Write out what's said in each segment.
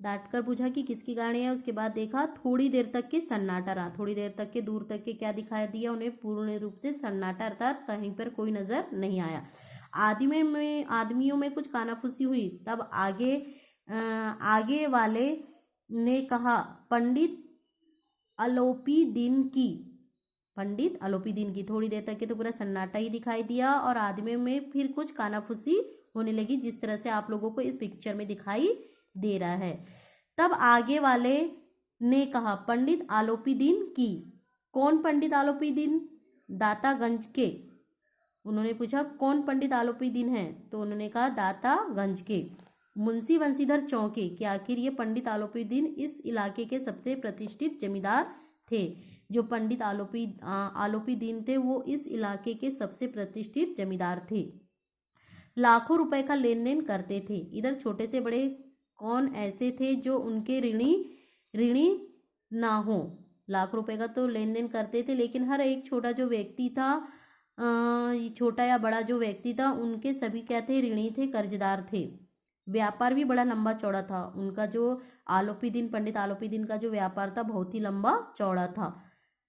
डांट कर पूछा कि किसकी गाड़ी है। उसके बाद देखा थोड़ी देर तक के सन्नाटा रहा, थोड़ी देर तक के दूर तक के क्या दिखाई दिया उन्हें, पूर्ण रूप से सन्नाटा, अर्थात कहीं पर कोई नजर नहीं आया। आदमियों में कुछ कानाफूसी हुई। तब आगे वाले ने कहा, पंडित अलोपी दिन की। थोड़ी देर तक के तो पूरा सन्नाटा ही दिखाई दिया और आदमियों में फिर कुछ कानाफूसी होने लगी, जिस तरह से आप लोगों को इस पिक्चर में दिखाई दे रहा है। तब आगे वाले ने कहा, पंडित आलोपी दिन की। कौन पंडित आलोपी दिन? दातागंज के। उन्होंने पूछा कौन पंडित आलोपी दिन है, तो उन्होंने कहा दातागंज के। मुंशी बंशीधर चौंके कि आखिर ये पंडित आलोपी दिन इस इलाके के सबसे प्रतिष्ठित जमींदार थे। जो पंडित आलोपी दिन थे वो इस इलाके के सबसे प्रतिष्ठित जमींदार थे, लाखों रुपए का लेन देन करते थे। इधर छोटे से बड़े कौन ऐसे थे जो उनके ऋणी ना हो। लाख रुपए का तो लेन देन करते थे, लेकिन हर एक छोटा जो व्यक्ति था, छोटा या बड़ा जो व्यक्ति था, उनके सभी क्या थे? ऋणी थे, कर्जदार थे। व्यापार भी बड़ा लंबा चौड़ा था उनका। जो पंडित आलोपी दिन का जो व्यापार था बहुत ही लंबा चौड़ा था।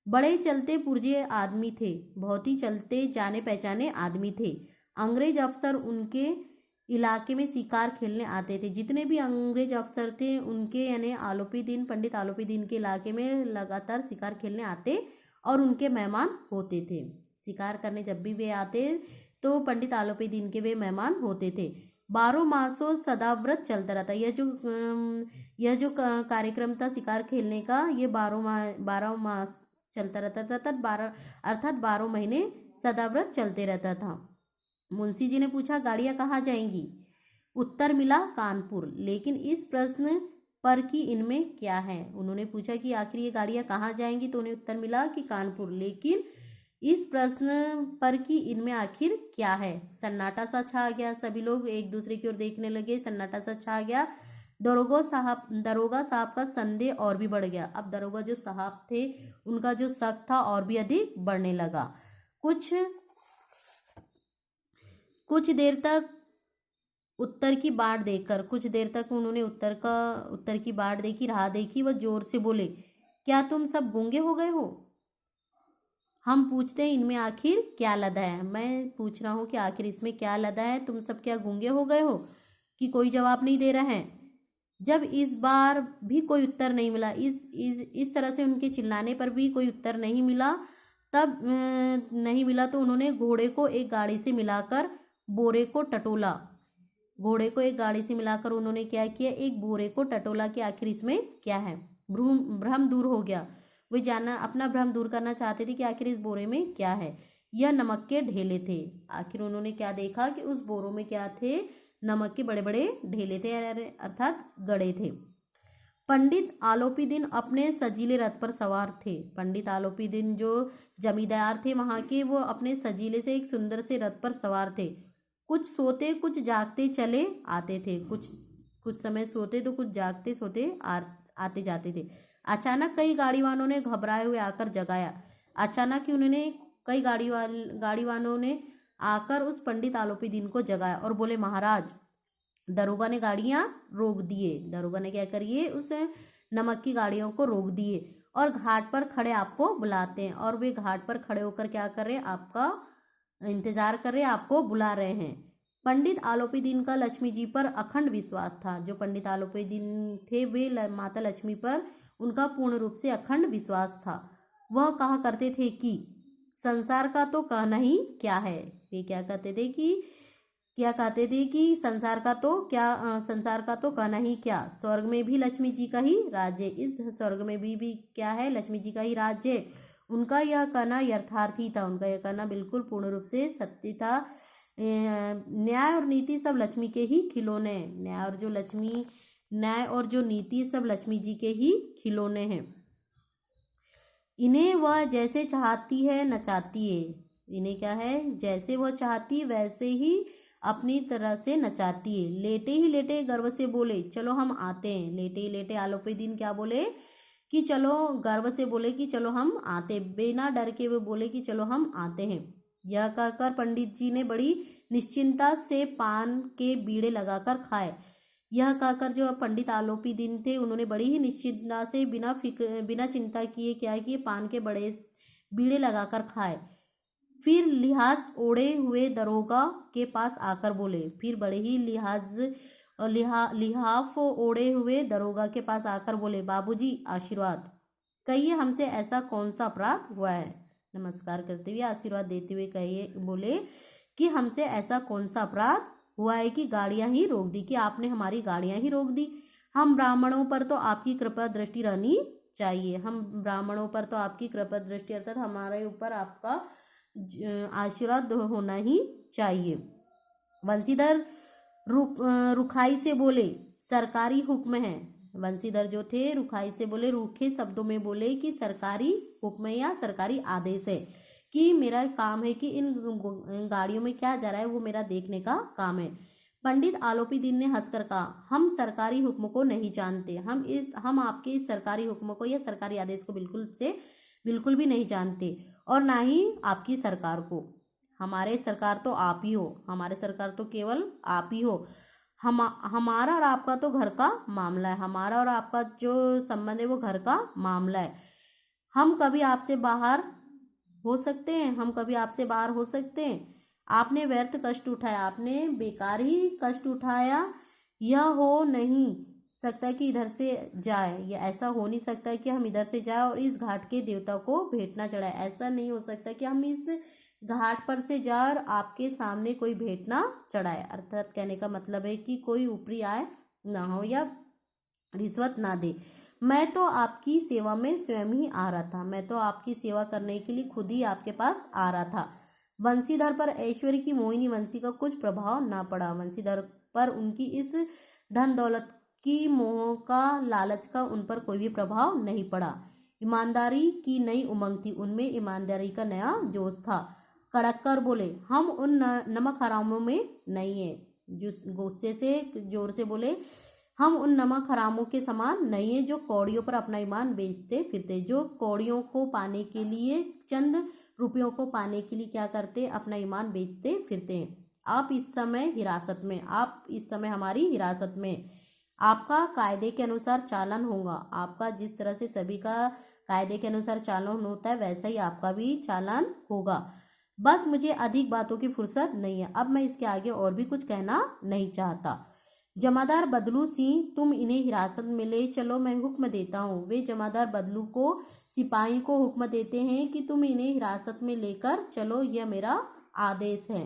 बड़े चलते पुर्जे आदमी थे, बहुत ही चलते जाने पहचाने आदमी थे। अंग्रेज अफसर उनके इलाके में शिकार खेलने आते थे। जितने भी अंग्रेज अफसर थे उनके यानी पंडित आलोपी दिन के इलाके में लगातार शिकार खेलने आते और उनके मेहमान होते थे। शिकार करने जब भी वे आते तो पंडित आलोपी दिन के वे मेहमान होते थे। 12 मासों सदाव्रत चलता रहता। यह जो कार्यक्रम था शिकार खेलने का, ये 12 मास चलता रहता था, अर्थात 12 महीने सदाव्रत चलते रहता था। मुंशी जी ने पूछा, गाड़ियां कहाँ जाएंगी? उत्तर मिला, कानपुर। लेकिन इस प्रश्न पर कि इनमें क्या है? उन्होंने पूछा कि आखिर ये गाड़ियां कहाँ जाएंगी, तो उन्हें उत्तर मिला कि कानपुर। लेकिन इस प्रश्न पर कि इनमें आखिर क्या है? सन्नाटा सा छा गया, सभी लोग एक दूसरे की ओर देखने लगे, सन्नाटा सा छा गया। दरोगा साहब का संदेह और भी बढ़ गया। अब दरोगा जो साहब थे उनका जो शक था और भी अधिक बढ़ने लगा। कुछ देर तक उत्तर की बाट देखकर, कुछ देर तक उन्होंने उत्तर की बाट देखी, राह देखी। वह जोर से बोले, क्या तुम सब गूंगे हो गए हो? हम पूछते हैं इनमें आखिर क्या लदा है। मैं पूछ रहा हूँ कि आखिर इसमें क्या लदा है, तुम सब क्या गूंगे हो गए हो? कि कोई जवाब नहीं दे रहा है। जब इस बार भी कोई उत्तर नहीं मिला, इस तरह से उनके चिल्लाने पर भी कोई उत्तर नहीं मिला, तो उन्होंने घोड़े को एक गाड़ी से मिलाकर बोरे को टटोला। घोड़े को एक गाड़ी से मिलाकर उन्होंने क्या किया? एक बोरे को टटोला कि आखिर इसमें क्या है। भ्रम दूर हो गया। वे अपना भ्रम दूर करना चाहते थे कि आखिर इस बोरे में क्या है। यह नमक के ढेले थे। आखिर उन्होंने क्या देखा कि उस बोरों में क्या थे? नमक के बड़े बड़े ढेले थे, अर्थात गड़े थे। पंडित आलोपी दिन अपने सजीले रथ पर सवार थे। पंडित आलोपी दिन जो जमींदार थे वहां के, वो अपने सजीले से एक सुंदर से रथ पर सवार थे। कुछ सोते कुछ जागते चले आते थे। कुछ समय सोते तो कुछ जागते सोते आते जाते थे। अचानक कई गाड़ीवानों ने घबराए हुए आकर जगाया। अचानक ही उन्होंने कई गाड़ीवानों ने आकर उस पंडित आलोपी दिन को जगाया और बोले, महाराज, दरोगा ने गाड़ियां रोक दिए। दरोगा ने क्या करिए? उस नमक की गाड़ियों को रोक दिए और घाट पर खड़े आपको बुलाते हैं। और वे घाट पर खड़े होकर क्या कर रहे हैं? आपका इंतजार कर रहे हैं, आपको बुला रहे हैं। पंडित आलोपी दिन का लक्ष्मी जी पर अखंड विश्वास था। जो पंडित आलोपी दिन थे वे माता लक्ष्मी पर उनका पूर्ण रूप से अखंड विश्वास था। वह कहा करते थे कि संसार का तो कहना ही क्या है। वे क्या कहते थे कि संसार का तो कहना ही क्या, स्वर्ग में भी लक्ष्मी जी का ही राज्य, इस स्वर्ग में भी क्या है? लक्ष्मी जी का ही राज्य। उनका यह कहना यथार्थ ही था। उनका यह कहना बिल्कुल पूर्ण रूप से सत्य था। न्याय और नीति सब लक्ष्मी के ही खिलौने। न्याय और जो नीति सब लक्ष्मी जी के ही खिलौने हैं। इन्हें वह जैसे चाहती है नचाती है। इन्हें क्या है? जैसे वह चाहती वैसे ही अपनी तरह से नचाती है। लेटे ही लेटे गर्व से बोले, चलो हम आते हैं। लेटे ही लेटे आलोपी दिन क्या बोले? कि चलो, गर्व से बोले कि चलो हम आते। बिना डर के वे बोले कि चलो हम आते हैं। यह कहकर पंडित जी ने बड़ी निश्चिंता से पान के बीड़े लगाकर खाए। यह कहकर जो पंडित आलोपी दिन थे उन्होंने बड़ी ही निश्चिंतता से बिना चिंता किए क्या किए, पान के बड़े बीड़े लगाकर खाए। फिर लिहाज ओढ़े हुए दरोगा के पास आकर बोले, फिर बड़े ही लिहाफ ओढ़े हुए दरोगा के पास आकर बोले, बाबूजी आशीर्वाद कहिए, हमसे ऐसा कौन सा अपराध हुआ है। नमस्कार करते हुए आशीर्वाद देते हुए कहिए, बोले कि हमसे ऐसा कौन सा अपराध हुआ है कि गाड़ियां ही रोक दी, कि आपने हमारी गाड़ियां ही रोक दी। हम ब्राह्मणों पर तो आपकी कृपा दृष्टि रहनी चाहिए, हम ब्राह्मणों पर तो आपकी कृपा दृष्टि अर्थात हमारे ऊपर आपका आशीर्वाद होना ही चाहिए। बंसीधर रुखाई से बोले, सरकारी हुक्म है। बंसीधर जो थे रुखाई से बोले, रूखे शब्दों में बोले कि सरकारी हुक्म या सरकारी आदेश है, कि मेरा काम है कि इन गाड़ियों में क्या जा रहा है वो मेरा देखने का काम है। पंडित आलोपी दिन ने हंसकर कहा, हम सरकारी हुक्म को नहीं जानते, हम आपके इस सरकारी हुक्म को या सरकारी आदेश को बिल्कुल भी नहीं जानते, और ना ही आपकी सरकार को। हमारे सरकार तो आप ही हो, हमारे सरकार तो केवल आप ही हो। हमारा और आपका तो घर का मामला है, हमारा और आपका जो संबंध है वो घर का मामला है। हम कभी आपसे बाहर हो सकते हैं, हम कभी आपसे बाहर हो सकते हैं। आपने व्यर्थ कष्ट उठाया, आपने बेकार ही कष्ट उठाया। यह हो नहीं सकता कि इधर से जाए, या ऐसा हो नहीं सकता कि हम इधर से जाए और इस घाट के देवता को भेंट ना चढ़ाए। ऐसा नहीं हो सकता कि हम इस घाट पर से जाए और आपके सामने कोई भेंट ना चढ़ाए। अर्थात कहने का मतलब है कि कोई ऊपरी आय ना हो या रिश्वत ना दे। मैं तो आपकी सेवा में स्वयं ही आ रहा था, मैं तो आपकी सेवा करने के लिए खुद ही आपके पास आ रहा था। बंसीधर पर ऐश्वर्य की मोहिनी वंशी का कुछ प्रभाव ना पड़ा। बंसीधर पर उनकी इस धन दौलत की मोह का, लालच का उन पर कोई भी प्रभाव नहीं पड़ा। ईमानदारी की नई उमंग थी उनमें, ईमानदारी का नया जोश था। कड़क कर बोले, हम उन नमक हरामों में नहीं है। गुस्से से जोर से बोले, हम उन नमक हरामों के समान नहीं है जो कौड़ियों पर अपना ईमान बेचते फिरते, जो कौड़ियों को पाने के लिए, चंद रुपयों को पाने के लिए क्या करते, अपना ईमान बेचते फिरते हैं। आप इस समय हिरासत में, आप इस समय हमारी हिरासत में। आपका कायदे के अनुसार चालन होगा, आपका जिस तरह से सभी का कायदे के अनुसार चालन होता है वैसा ही आपका भी चालन होगा। बस मुझे अधिक बातों की फुर्सत नहीं है, अब मैं इसके आगे और भी कुछ कहना नहीं चाहता। जमादार बदलू सिंह, तुम इन्हें हिरासत में ले चलो, मैं हुक्म देता हूँ। वे जमादार बदलू को, सिपाही को हुक्म देते हैं कि तुम इन्हें हिरासत में लेकर चलो, यह मेरा आदेश है।